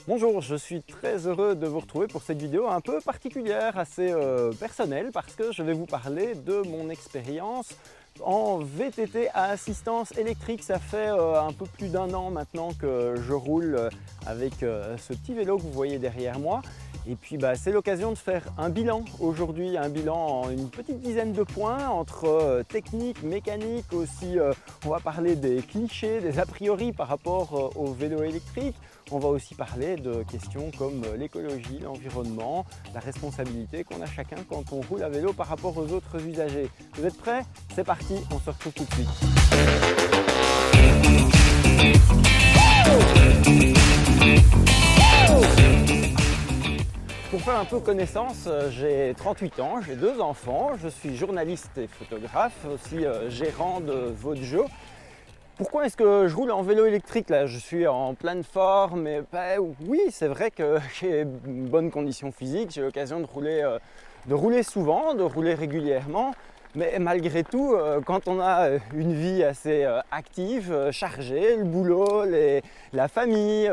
Bonjour, je suis très heureux de vous retrouver pour cette vidéo un peu particulière, assez personnelle, parce que je vais vous parler de mon expérience en VTT à assistance électrique. Ça fait un peu plus d'1 an maintenant que je roule avec ce petit vélo que vous voyez derrière moi. Et puis c'est l'occasion de faire un bilan aujourd'hui, un bilan en une petite dizaine de points entre technique, mécanique, aussi on va parler des clichés, des a priori par rapport au vélo électrique. On va aussi parler de questions comme l'écologie, l'environnement, la responsabilité qu'on a chacun quand on roule à vélo par rapport aux autres usagers. Vous êtes prêts? C'est parti, on se retrouve tout de suite. Pour faire un peu connaissance, j'ai 38 ans, j'ai 2 enfants, je suis journaliste et photographe, aussi gérant de Vojo. Pourquoi est-ce que je roule en vélo électrique là? Je suis en pleine forme et oui, c'est vrai que j'ai une bonne condition physique, j'ai l'occasion de rouler souvent, de rouler régulièrement. Mais malgré tout, quand on a une vie assez active, chargée, le boulot, la famille,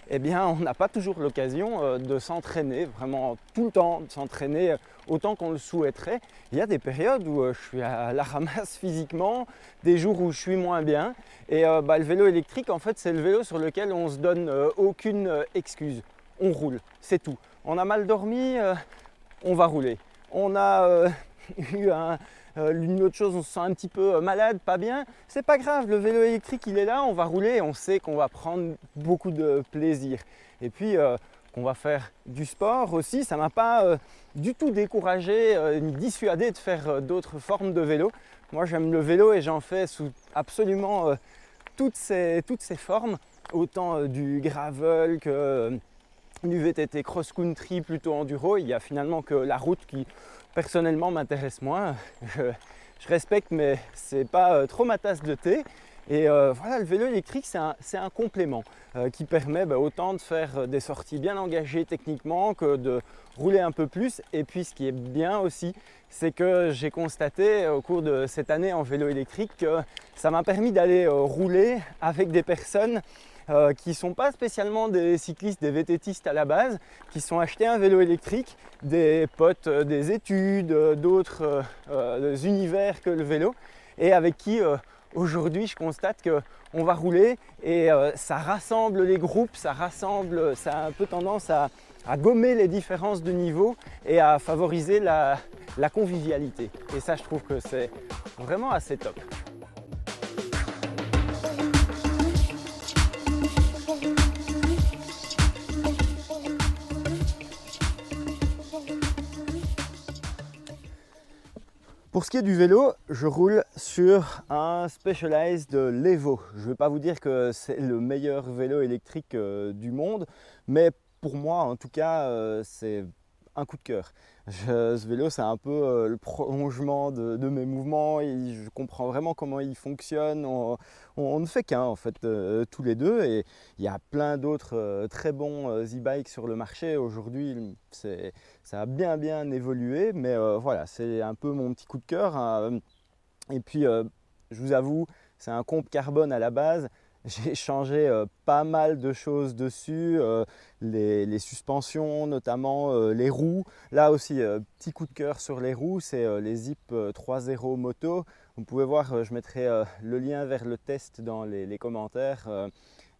eh bien on n'a pas toujours l'occasion de s'entraîner, vraiment tout le temps, de s'entraîner autant qu'on le souhaiterait. Il y a des périodes où je suis à la ramasse physiquement, des jours où je suis moins bien. Et le vélo électrique, en fait, c'est le vélo sur lequel on ne se donne aucune excuse. On roule, c'est tout. On a mal dormi, on va rouler. On a eu une autre chose, on se sent un petit peu malade, pas bien, c'est pas grave, le vélo électrique il est là, on va rouler, on sait qu'on va prendre beaucoup de plaisir. Et puis qu'on va faire du sport aussi, ça m'a pas du tout découragé ni dissuadé de faire d'autres formes de vélo. Moi j'aime le vélo et j'en fais sous absolument toutes ces formes, autant du gravel que du VTT cross-country plutôt enduro. Il y a finalement que la route qui personnellement m'intéresse moins. Je respecte, mais c'est pas trop ma tasse de thé. Et voilà, le vélo électrique c'est un complément qui permet autant de faire des sorties bien engagées techniquement que de rouler un peu plus. Et puis ce qui est bien aussi, c'est que j'ai constaté au cours de cette année en vélo électrique que ça m'a permis d'aller rouler avec des personnes qui ne sont pas spécialement des cyclistes, des VTTistes à la base, qui sont achetés un vélo électrique, des potes des études, d'autres univers que le vélo, et avec qui aujourd'hui je constate qu'on va rouler et ça rassemble les groupes, ça a un peu tendance à gommer les différences de niveau et à favoriser la convivialité. Et ça, je trouve que c'est vraiment assez top. Pour ce qui est du vélo, je roule sur un Specialized Levo. Je ne vais pas vous dire que c'est le meilleur vélo électrique du monde, mais pour moi en tout cas c'est un coup de cœur. Ce vélo c'est un peu le prolongement de mes mouvements, et je comprends vraiment comment il fonctionne. On ne fait qu'un en fait tous les deux, et il y a plein d'autres très bons e-bikes sur le marché aujourd'hui. Ça a bien évolué, mais voilà, c'est un peu mon petit coup de cœur. Et puis je vous avoue, c'est un comp carbone à la base. J'ai changé pas mal de choses dessus, les suspensions, notamment les roues. Là aussi, petit coup de cœur sur les roues, c'est les Zip 3.0 Moto. Vous pouvez voir, je mettrai le lien vers le test dans les commentaires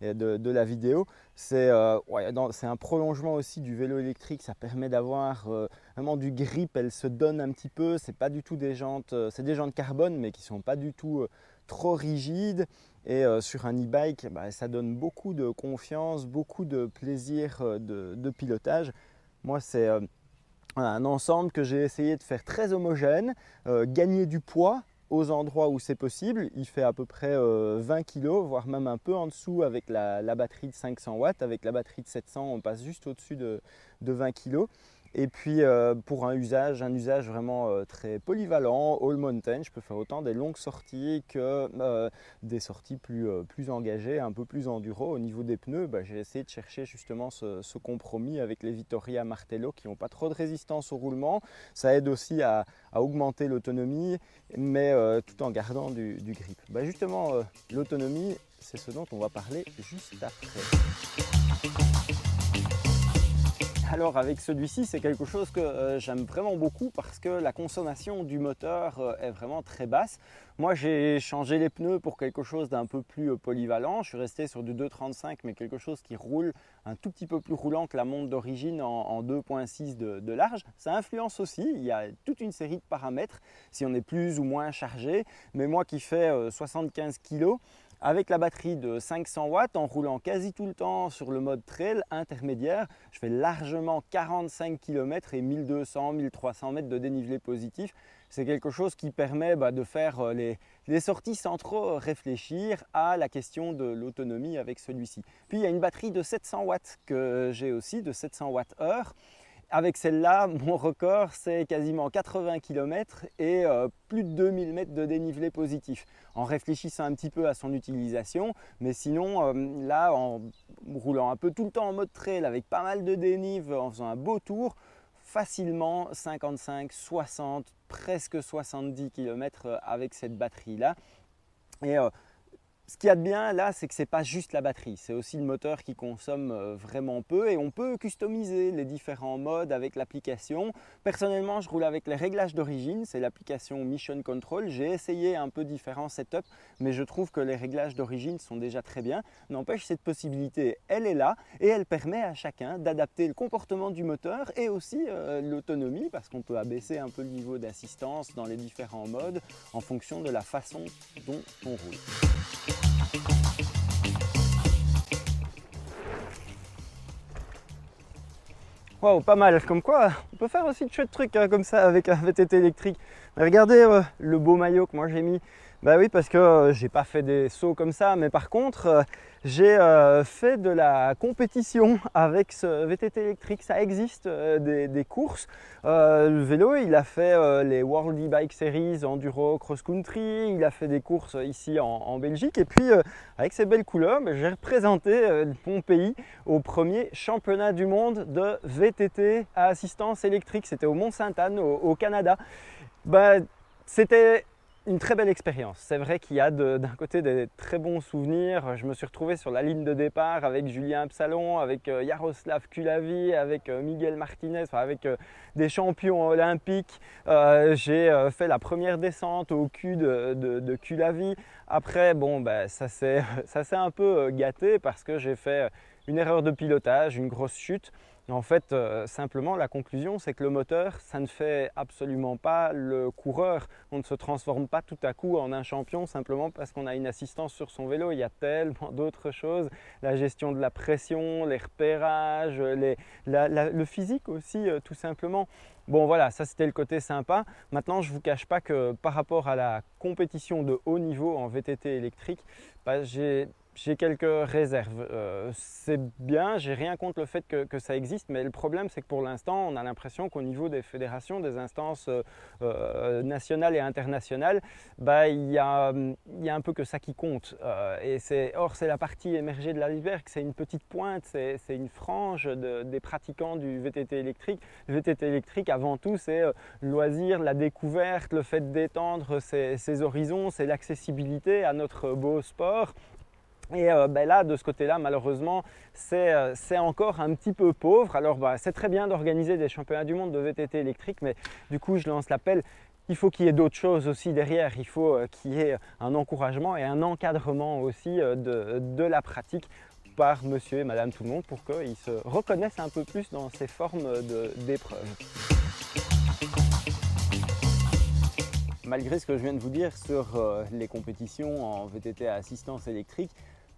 de la vidéo. C'est un prolongement aussi du vélo électrique, ça permet d'avoir vraiment du grip, elle se donne un petit peu. C'est pas du tout des jantes, c'est des jantes carbone, mais qui sont pas du tout trop rigides. Et sur un e-bike, ça donne beaucoup de confiance, beaucoup de plaisir de pilotage. Moi, c'est un ensemble que j'ai essayé de faire très homogène, gagner du poids aux endroits où c'est possible. Il fait à peu près 20 kg, voire même un peu en dessous avec la batterie de 500 watts. Avec la batterie de 700, on passe juste au-dessus de 20 kg. Et puis pour un usage vraiment très polyvalent, all mountain, je peux faire autant des longues sorties que des sorties plus engagées, un peu plus enduro. Au niveau des pneus, j'ai essayé de chercher justement ce compromis avec les Vittoria Martello qui n'ont pas trop de résistance au roulement. Ça aide aussi à augmenter l'autonomie, mais tout en gardant du grip. Justement, l'autonomie, c'est ce dont on va parler juste après. Alors avec celui-ci, c'est quelque chose que j'aime vraiment beaucoup parce que la consommation du moteur est vraiment très basse. Moi j'ai changé les pneus pour quelque chose d'un peu plus polyvalent. Je suis resté sur du 2,35 mais quelque chose qui roule un tout petit peu plus roulant que la montre d'origine en 2,6 de large. Ça influence aussi, il y a toute une série de paramètres si on est plus ou moins chargé. Mais moi qui fais 75 kg, avec la batterie de 500 watts, en roulant quasi tout le temps sur le mode trail intermédiaire, je fais largement 45 km et 1200-1300 mètres de dénivelé positif. C'est quelque chose qui permet de faire les sorties sans trop réfléchir à la question de l'autonomie avec celui-ci. Puis il y a une batterie de 700 watts que j'ai aussi, de 700 Wh. Avec celle-là, mon record, c'est quasiment 80 km et plus de 2000 mètres de dénivelé positif. En réfléchissant un petit peu à son utilisation, mais sinon, là, en roulant un peu tout le temps en mode trail avec pas mal de dénive, en faisant un beau tour, facilement 55, 60, presque 70 km avec cette batterie-là. Et ce qu'il y a de bien là, c'est que ce n'est pas juste la batterie, c'est aussi le moteur qui consomme vraiment peu et on peut customiser les différents modes avec l'application. Personnellement, je roule avec les réglages d'origine, c'est l'application Mission Control. J'ai essayé un peu différents setups, mais je trouve que les réglages d'origine sont déjà très bien. N'empêche, cette possibilité, elle est là et elle permet à chacun d'adapter le comportement du moteur et aussi l'autonomie parce qu'on peut abaisser un peu le niveau d'assistance dans les différents modes en fonction de la façon dont on roule. Wow, pas mal, comme quoi on peut faire aussi de chouettes trucs comme ça avec un VTT électrique. Mais regardez le beau maillot que moi j'ai mis. Bah oui, parce que j'ai pas fait des sauts comme ça, mais par contre j'ai fait de la compétition avec ce VTT électrique. Ça existe des courses. Le vélo, il a fait les World E-Bike Series Enduro Cross Country, il a fait des courses ici en Belgique et puis avec ces belles couleurs, j'ai représenté mon pays au premier championnat du monde de VTT à assistance électrique. C'était au Mont-Sainte-Anne au Canada. C'était une très belle expérience. C'est vrai qu'il y a d'un côté des très bons souvenirs. Je me suis retrouvé sur la ligne de départ avec Julien Absalon, avec Jaroslav Kulavi, avec Miguel Martinez, avec des champions olympiques. J'ai fait la première descente au cul de Kulavi. Après, ça s'est un peu gâté parce que j'ai fait une erreur de pilotage, une grosse chute. En fait, simplement, la conclusion, c'est que le moteur, ça ne fait absolument pas le coureur. On ne se transforme pas tout à coup en un champion simplement parce qu'on a une assistance sur son vélo. Il y a tellement d'autres choses, la gestion de la pression, les repérages, le physique aussi, tout simplement. Bon voilà, ça c'était le côté sympa. Maintenant, je ne vous cache pas que par rapport à la compétition de haut niveau en VTT électrique, j'ai quelques réserves. C'est bien, j'ai rien contre le fait que ça existe, mais le problème c'est que pour l'instant, on a l'impression qu'au niveau des fédérations, des instances nationales et internationales, il y a un peu que ça qui compte. Or, c'est la partie émergée de l'iceberg, c'est une petite pointe, c'est une frange des pratiquants du VTT électrique. Le VTT électrique, avant tout, c'est le loisir, la découverte, le fait d'étendre ses horizons, c'est l'accessibilité à notre beau sport. Et là, de ce côté-là, malheureusement, c'est encore un petit peu pauvre. Alors, c'est très bien d'organiser des championnats du monde de VTT électrique, mais du coup, je lance l'appel. Il faut qu'il y ait d'autres choses aussi derrière. Il faut qu'il y ait un encouragement et un encadrement aussi de la pratique par monsieur et madame tout le monde pour qu'ils se reconnaissent un peu plus dans ces formes d'épreuves. Malgré ce que je viens de vous dire sur les compétitions en VTT à assistance électrique,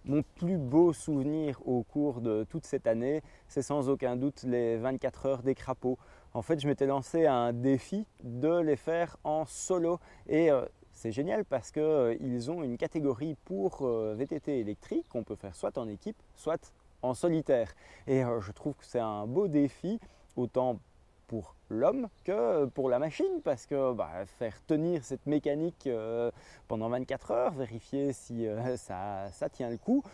mon plus beau souvenir au cours de toute cette année, c'est sans aucun doute les 24 heures des crapauds. En fait, je m'étais lancé un défi de les faire en solo et c'est génial parce qu'ils ont une catégorie pour VTT électrique qu'on peut faire soit en équipe, soit en solitaire. Et je trouve que c'est un beau défi, autant pour l'homme que pour la machine parce que faire tenir cette mécanique pendant 24 heures, vérifier si ça tient le coup.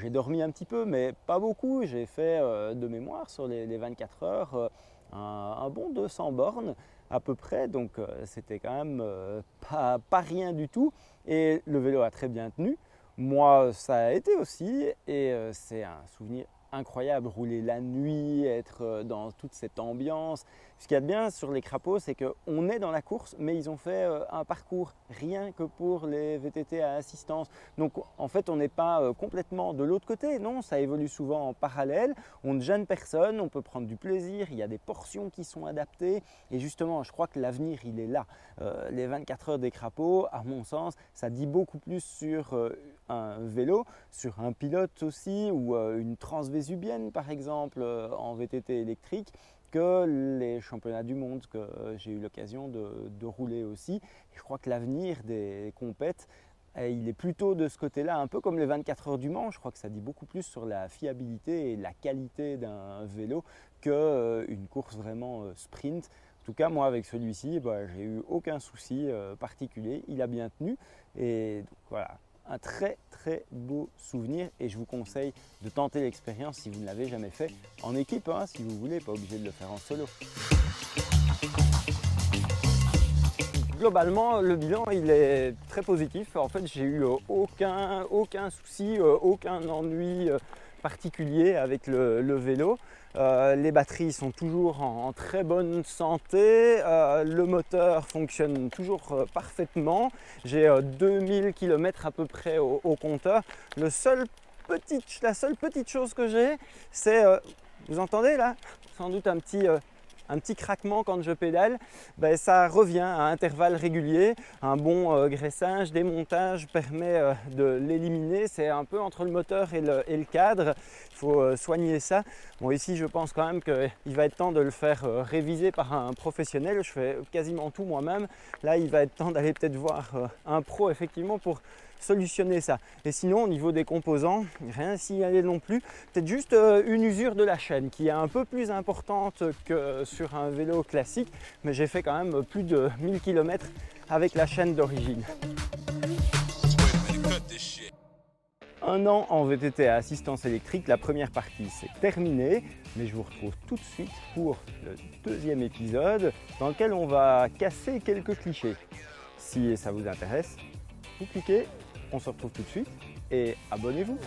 J'ai dormi un petit peu mais pas beaucoup, j'ai fait de mémoire sur les 24 heures un bon 200 bornes à peu près, donc c'était quand même pas rien du tout et le vélo a très bien tenu. Moi ça a été aussi et c'est un souvenir incroyable, rouler la nuit, être dans toute cette ambiance. Ce qu'il y a de bien sur les crapauds, c'est qu'on est dans la course, mais ils ont fait un parcours rien que pour les VTT à assistance. Donc en fait, on n'est pas complètement de l'autre côté, non, ça évolue souvent en parallèle. On ne gêne personne, on peut prendre du plaisir, il y a des portions qui sont adaptées. Et justement, je crois que l'avenir, il est là. Les 24 heures des crapauds, à mon sens, ça dit beaucoup plus sur un vélo, sur un pilote aussi, ou une transvésubienne par exemple en VTT électrique, que les championnats du monde que j'ai eu l'occasion de rouler aussi. Et je crois que l'avenir des compètes, il est plutôt de ce côté-là, un peu comme les 24 heures du Mans. Je crois que ça dit beaucoup plus sur la fiabilité et la qualité d'un vélo qu'une course vraiment sprint. En tout cas, moi avec celui-ci, j'ai eu aucun souci particulier, il a bien tenu et donc, voilà. Un très très beau souvenir et je vous conseille de tenter l'expérience si vous ne l'avez jamais fait en équipe, si vous voulez, pas obligé de le faire en solo. Globalement, le bilan il est très positif. En fait, j'ai eu aucun souci, aucun ennui particulier avec le vélo. Les batteries sont toujours en très bonne santé, le moteur fonctionne toujours parfaitement. J'ai 2000 km à peu près au compteur. La seule petite chose que j'ai, c'est, vous entendez là, sans doute un petit craquement quand je pédale, ça revient à intervalles réguliers. Un bon graissage, démontage permet de l'éliminer. C'est un peu entre le moteur et le cadre. Il faut soigner ça. Bon, ici, je pense quand même qu'il va être temps de le faire réviser par un professionnel. Je fais quasiment tout moi-même. Là, il va être temps d'aller peut-être voir un pro effectivement pour solutionner ça. Et sinon, au niveau des composants, rien à signaler non plus. Peut-être juste une usure de la chaîne qui est un peu plus importante que sur un vélo classique, mais j'ai fait quand même plus de 1000 km avec la chaîne d'origine. Un an en VTT à assistance électrique, la première partie c'est terminé, mais je vous retrouve tout de suite pour le deuxième épisode dans lequel on va casser quelques clichés. Si ça vous intéresse, vous cliquez, on se retrouve tout de suite et abonnez-vous.